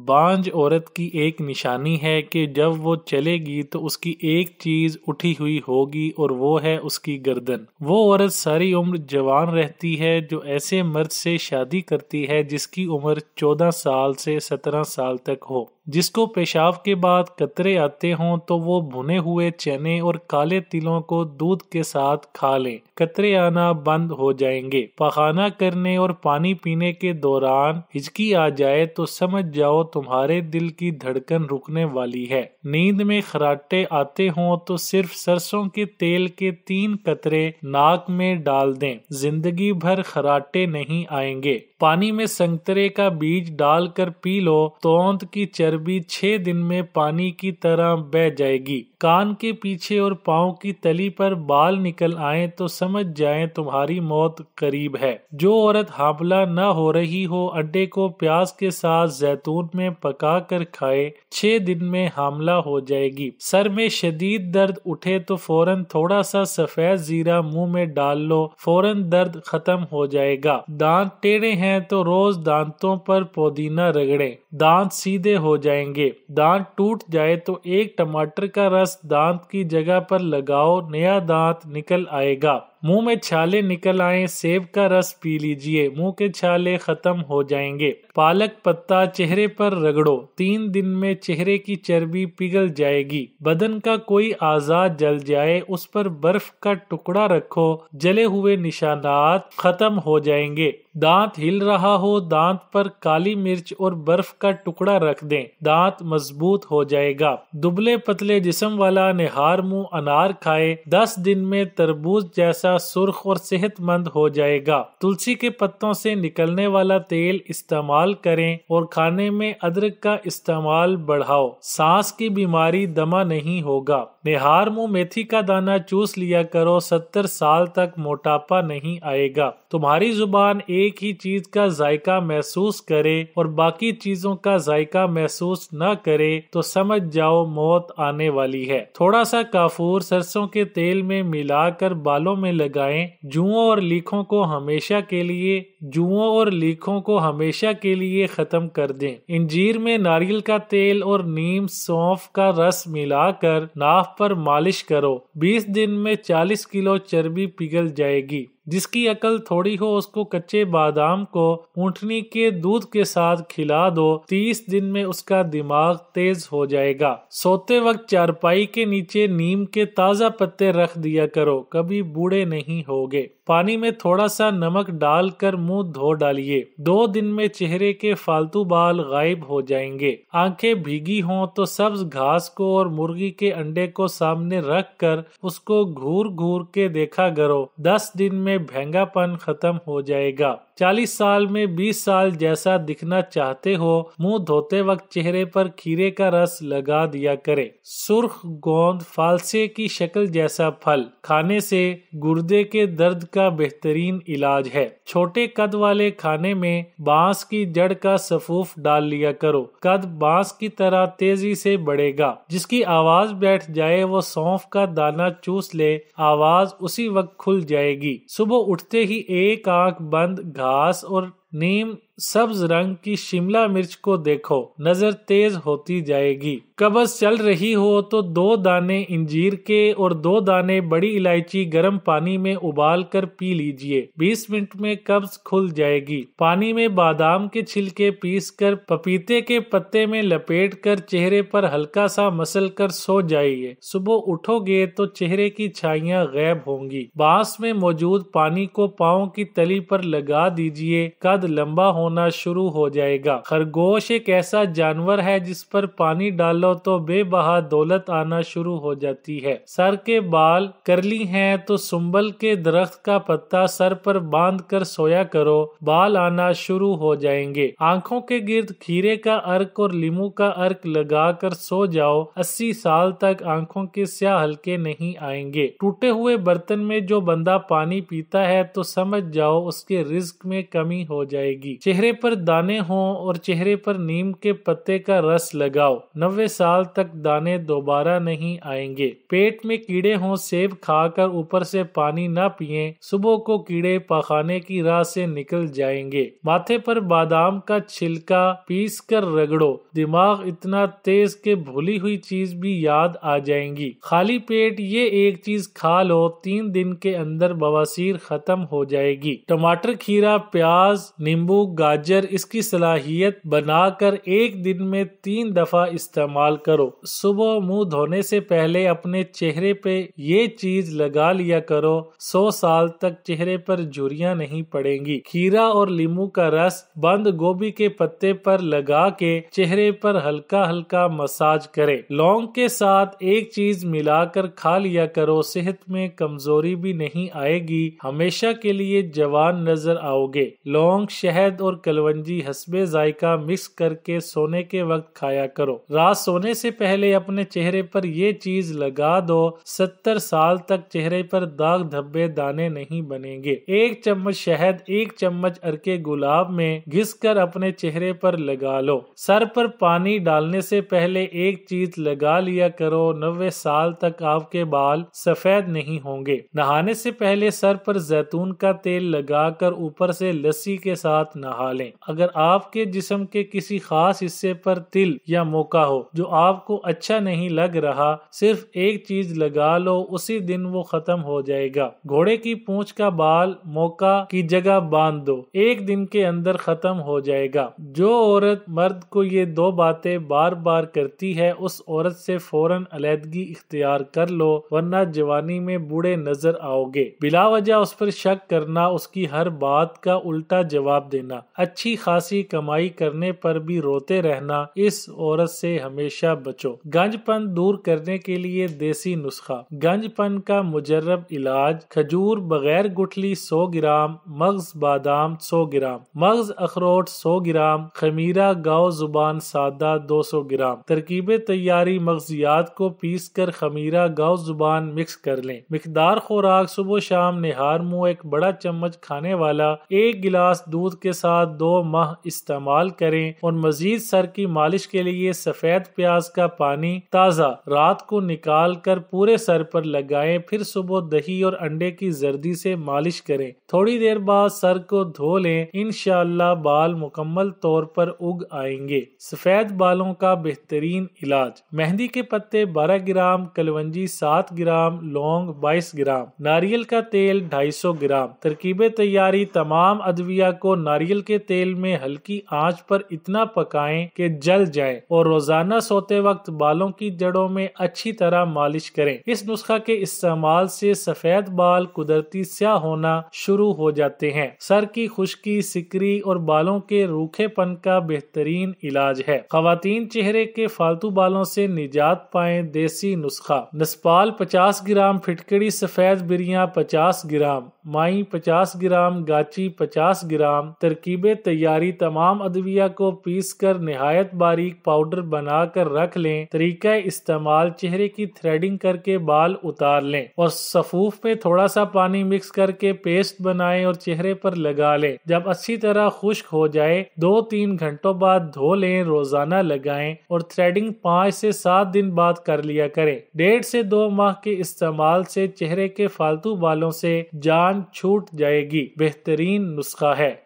بانجھ عورت کی ایک نشانی ہے کہ جب وہ چلے گی تو اس کی ایک چیز اٹھی ہوئی ہوگی اور وہ ہے اس کی گردن۔ وہ عورت ساری عمر جوان رہتی ہے جو ایسے مرد سے شادی کرتی ہے جس کی عمر 14 سال سے 17 سال تک ہو، جس کو پیشاب کے بعد قطرے آتے ہوں تو وہ بھنے ہوئے چنے اور کالے تلوں کو دودھ کے ساتھ کھا لیں، قطرے آنا بند ہو جائیں گے۔ پخانہ کرنے اور پانی پینے کے دوران ہچکی آ جائے تو سمجھ جاؤ تمہارے دل کی دھڑکن رکنے والی ہے۔ نیند میں خراٹے آتے ہوں تو صرف سرسوں کے تیل کے 3 قطرے ناک میں ڈال دیں، زندگی بھر خراٹے نہیں آئیں گے۔ پانی میں سنگترے کا بیج ڈال کر پی لو، توند کی چربی 6 دن میں پانی کی طرح بہہ جائے گی۔ کان کے پیچھے اور پاؤں کی تلی پر بال نکل آئیں تو سمجھ جائیں تمہاری موت قریب ہے۔ جو عورت حاملہ نہ ہو رہی ہو انڈے کو پیاز کے ساتھ زیتون میں پکا کر کھائے، 6 دن میں حاملہ ہو جائے گی۔ سر میں شدید درد اٹھے تو فوراً تھوڑا سا سفید زیرہ منہ میں ڈال لو، فوراً درد ختم ہو جائے گا۔ دانت ٹیڑھے ہیں تو روز دانتوں پر پودینہ رگڑیں، دانت سیدھے ہو جائیں گے۔ دانت ٹوٹ جائے تو 1 ٹماٹر کا رس دانت کی جگہ پر لگاؤ، نیا دانت نکل آئے گا۔ منہ میں چھالے نکل آئیں، سیب کا رس پی لیجئے، منہ کے چھالے ختم ہو جائیں گے۔ پالک پتا چہرے پر رگڑو، 3 دن میں چہرے کی چربی پگھل جائے گی۔ بدن کا کوئی اعضاء جل جائے، اس پر برف کا ٹکڑا رکھو، جلے ہوئے نشانات ختم ہو جائیں گے۔ دانت ہل رہا ہو، دانت پر کالی مرچ اور برف کا ٹکڑا رکھ دیں، دانت مضبوط ہو جائے گا۔ دبلے پتلے جسم والا نہار منہ انار کھائے، 10 دن میں تربوز جیسا سرخ اور صحت مند ہو جائے گا۔ تلسی کے پتوں سے نکلنے والا تیل استعمال کریں اور کھانے میں ادرک کا استعمال بڑھاؤ، سانس کی بیماری دمہ نہیں ہوگا۔ نہار منہ میتھی کا دانہ چوس لیا کرو، 70 سال تک موٹاپا نہیں آئے گا۔ تمہاری زبان ایک ہی چیز کا ذائقہ محسوس کرے اور باقی چیزوں کا ذائقہ محسوس نہ کرے تو سمجھ جاؤ موت آنے والی ہے۔ تھوڑا سا کافور سرسوں کے تیل میں ملا کر بالوں میں لگائیں، جوؤں اور لیکھوں کو ہمیشہ کے لیے ختم کر دیں۔ انجیر میں ناریل کا تیل اور نیم سونف کا رس ملا کر ناف پر مالش کرو، 20 دن میں 40 کلو چربی پگھل جائے گی۔ جس کی عقل تھوڑی ہو اس کو کچے بادام کو اونٹنی کے دودھ کے ساتھ کھلا دو، 30 دن میں اس کا دماغ تیز ہو جائے گا۔ سوتے وقت چارپائی کے نیچے نیم کے تازہ پتے رکھ دیا کرو، کبھی بوڑھے نہیں ہوگے۔ پانی میں تھوڑا سا نمک ڈال کر منہ دھو ڈالیے، 2 دن میں چہرے کے فالتو بال غائب ہو جائیں گے۔ آنکھیں بھیگی ہوں تو سبز گھاس کو اور مرغی کے انڈے کو سامنے رکھ کر اس کو گھور گھور کے دیکھا کرو، 10 دن میں بھینگا پن ختم ہو جائے گا۔ 40 سال میں 20 سال جیسا دکھنا چاہتے ہو، منہ دھوتے وقت چہرے پر کھیرے کا رس لگا دیا کرے۔ سرخ گوند فالسے کی شکل جیسا پھل کھانے سے گردے کے درد کا بہترین علاج ہے۔ چھوٹے قد والے کھانے میں بانس کی جڑ کا سفوف ڈال لیا کرو، قد بانس کی طرح تیزی سے بڑھے گا۔ جس کی آواز بیٹھ جائے وہ سونف کا دانہ چوس لے، آواز اسی وقت کھل جائے گی۔ صبح اٹھتے ہی ایک آنکھ بند گھاس اور نیم سبز رنگ کی شملہ مرچ کو دیکھو، نظر تیز ہوتی جائے گی۔ قبض چل رہی ہو تو 2 دانے انجیر کے اور 2 دانے بڑی الائچی گرم پانی میں ابال کر پی لیجئے، 20 منٹ میں قبض کھل جائے گی۔ پانی میں بادام کے چھلکے پیس کر پپیتے کے پتے میں لپیٹ کر چہرے پر ہلکا سا مسل کر سو جائیے، صبح اٹھو گے تو چہرے کی چھائیاں غائب ہوں گی۔ بانس میں موجود پانی کو پاؤں کی تلی پر لگا دیجئے، قد لمبا ہونا شروع ہو جائے گا۔ خرگوش ایک ایسا جانور ہے جس پر پانی ڈالو تو بے بہا دولت آنا شروع ہو جاتی ہے۔ سر کے بال کرلی ہیں تو سنبل کے درخت کا پتا سر پر باندھ کر سویا کرو، بال آنا شروع ہو جائیں گے۔ آنکھوں کے گرد کھیرے کا ارک اور لیموں کا ارک لگا کر سو جاؤ، 80 سال تک آنکھوں کے سیاہ ہلکے نہیں آئیں گے۔ ٹوٹے ہوئے برتن میں جو بندہ پانی پیتا ہے تو سمجھ جاؤ اس کے رزق میں کمی ہو جائے گی۔ چہرے چہرے پر دانے ہوں اور چہرے پر نیم کے پتے کا رس لگاؤ، 90 سال تک دانے دوبارہ نہیں آئیں گے۔ پیٹ میں کیڑے ہوں، سیب کھا کر اوپر سے پانی نہ پئیں، صبح کو کیڑے پاخانے کی راہ سے نکل جائیں گے۔ ماتھے پر بادام کا چھلکا پیس کر رگڑو، دماغ اتنا تیز کہ بھولی ہوئی چیز بھی یاد آ جائیں گی۔ خالی پیٹ یہ ایک چیز کھا لو، 3 دن کے اندر بواسیر ختم ہو جائے گی۔ ٹماٹر، کھیرا، پیاز، نیمبو، گاجر اس کی صلاحیت بنا کر ایک دن میں 3 دفعہ استعمال کرو۔ صبح منہ دھونے سے پہلے اپنے چہرے پہ یہ چیز لگا لیا کرو، 100 سال تک چہرے پر جھریاں نہیں پڑیں گی۔ کھیرا اور لیمو کا رس بند گوبھی کے پتے پر لگا کے چہرے پر ہلکا ہلکا مساج کرے۔ لونگ کے ساتھ ایک چیز ملا کر کھا لیا کرو، صحت میں کمزوری بھی نہیں آئے گی، ہمیشہ کے لیے جوان نظر آؤ گے۔ لونگ، شہد اور کلونجی حسب ذائقہ مکس کر کے سونے کے وقت کھایا کرو۔ رات سونے سے پہلے اپنے چہرے پر یہ چیز لگا دو، 70 سال تک چہرے پر داغ دھبے دانے نہیں بنیں گے۔ 1 چمچ شہد 1 چمچ ارک گلاب میں گھس کر اپنے چہرے پر لگا لو۔ سر پر پانی ڈالنے سے پہلے ایک چیز لگا لیا کرو، 90 سال تک آپ کے بال سفید نہیں ہوں گے۔ نہانے سے پہلے سر پر زیتون کا تیل لگا کر اوپر سے لسی کے ساتھ نہا لیں۔ اگر آپ کے جسم کے کسی خاص حصے پر تل یا موقع ہو جو آپ کو اچھا نہیں لگ رہا، صرف ایک چیز لگا لو، اسی دن وہ ختم ہو جائے گا۔ گھوڑے کی پونچھ کا بال موقع کی جگہ باندھ دو، 1 دن کے اندر ختم ہو جائے گا۔ جو عورت مرد کو یہ 2 باتیں بار بار کرتی ہے، اس عورت سے فوراً علیحدگی اختیار کر لو، ورنہ جوانی میں بوڑھے نظر آؤ گے۔ بلا وجہ اس پر شک کرنا، اس کی ہر بات کا الٹا جواب دینا، اچھی خاصی کمائی کرنے پر بھی روتے رہنا، اس عورت سے ہمیشہ بچو۔ گنج پن دور کرنے کے لیے دیسی نسخہ۔ گنج پن کا مجرب علاج: کھجور بغیر گٹھلی 100 گرام، مغز بادام 100 گرام، مغز اخروٹ 100 گرام، خمیرہ گاؤ زبان سادہ 200 گرام۔ ترکیب تیاری: مغزیات کو پیس کر خمیرہ گاؤ زبان مکس کر لیں۔ مقدار خوراک: صبح شام نہار منہ 1 بڑا چمچ کھانے والا 1 گلاس دودھ کے ساتھ 2 ماہ استعمال کریں، اور مزید سر کی مالش کے لیے سفید پیاز کا پانی تازہ رات کو نکال کر پورے سر پر لگائیں، پھر صبح دہی اور انڈے کی زردی سے مالش کریں۔ تھوڑی دیر بعد سر کو دھو لیں، انشاءاللہ بال مکمل طور پر اگ آئیں گے۔ سفید بالوں کا بہترین علاج: مہندی کے پتے 12 گرام، کلونجی 7 گرام، لونگ 22 گرام، ناریل کا تیل 250 گرام۔ ترکیب تیاری: تمام ادویہ کو ناریل کے تیل میں ہلکی آنچ پر اتنا پکائیں کہ جل جائیں، اور روزانہ سوتے وقت بالوں کی جڑوں میں اچھی طرح مالش کریں۔ اس نسخہ کے استعمال سے سفید بال قدرتی سیاہ ہونا شروع ہو جاتے ہیں۔ سر کی خشکی، سکری اور بالوں کے روکھے پن کا بہترین علاج ہے۔ خواتین چہرے کے فالتو بالوں سے نجات پائیں، دیسی نسخہ: نسپال 50 گرام، پھٹکڑی سفید بریاں 50 گرام، مائی 50 گرام، گاچی 50 گرام۔ ترکیب تیاری: تمام ادویہ کو پیس کر نہایت باریک پاؤڈر بنا کر رکھ لیں۔ طریقہ استعمال: چہرے کی تھریڈنگ کر کے بال اتار لیں، اور صفوف میں تھوڑا سا پانی مکس کر کے پیسٹ بنائیں اور چہرے پر لگا لیں۔ جب اچھی طرح خشک ہو جائے 2-3 گھنٹوں بعد دھو لیں، روزانہ لگائیں، اور تھریڈنگ 5 سے 7 دن بعد کر لیا کریں۔ 1.5 سے 2 ماہ کے استعمال سے چہرے کے فالتو بالوں سے جان چھوٹ جائے گی۔ بہترین نسخہ ہے۔